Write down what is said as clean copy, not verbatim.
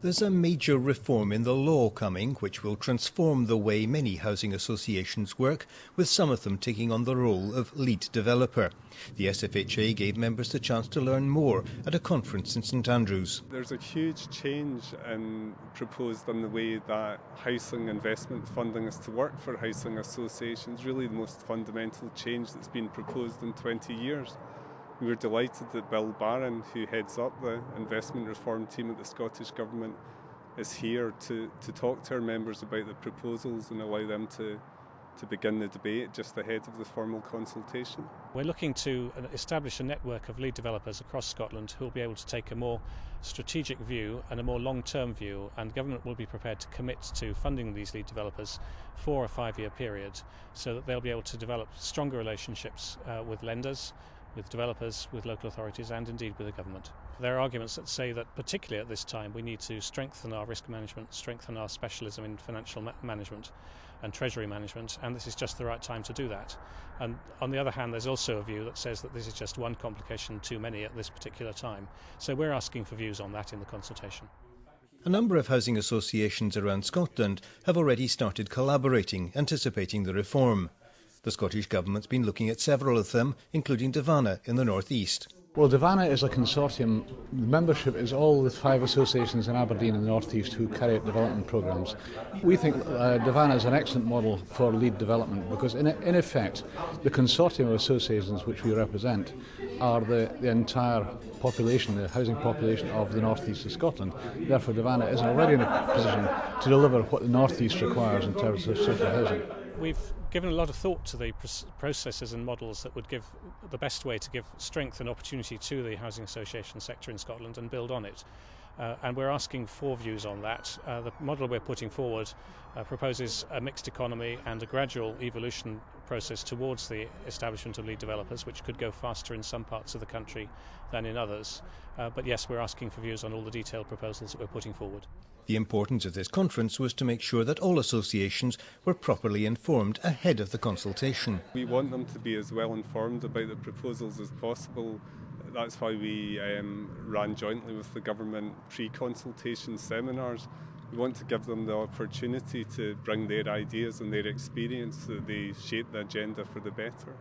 There's a major reform in the law coming which will transform the way many housing associations work, with some of them taking on the role of lead developer. The SFHA gave members the chance to learn more at a conference in St Andrews. There's a huge change proposed in the way that housing investment funding is to work for housing associations, really the most fundamental change that's been proposed in 20 years. We were delighted that Bill Barron, who heads up the investment reform team at the Scottish Government, is here to talk to our members about the proposals and allow them to begin the debate just ahead of the formal consultation. We're looking to establish a network of lead developers across Scotland who will be able to take a more strategic view and a more long-term view, and government will be prepared to commit to funding these lead developers for a 5-year period so that they'll be able to develop stronger relationships with lenders, with developers, with local authorities and indeed with the government. There are arguments that say that particularly at this time we need to strengthen our risk management, strengthen our specialism in financial management and treasury management, and this is just the right time to do that. And on the other hand, there's also a view that says that this is just one complication too many at this particular time. So we're asking for views on that in the consultation. A number of housing associations around Scotland have already started collaborating, anticipating the reform. The Scottish Government's been looking at several of them, including Davana in the North East. Well, Davana is a consortium. The membership is all the 5 associations in Aberdeen and the North East who carry out development programmes. We think Davana is an excellent model for lead development because in effect the consortium of associations which we represent are the entire population, the housing population of the North East of Scotland. Therefore Davana is already in a position to deliver what the North East requires in terms of social housing. We've given a lot of thought to the processes and models that would give the best way to give strength and opportunity to the housing association sector in Scotland and build on it. And we're asking for views on that. The model we're putting forward proposes a mixed economy and a gradual evolution process towards the establishment of lead developers, which could go faster in some parts of the country than in others. But yes, we're asking for views on all the detailed proposals that we're putting forward. The importance of this conference was to make sure that all associations were properly informed ahead of the consultation. We want them to be as well informed about the proposals as possible. That's why we ran jointly with the government pre-consultation seminars. We want to give them the opportunity to bring their ideas and their experience so that they shape the agenda for the better.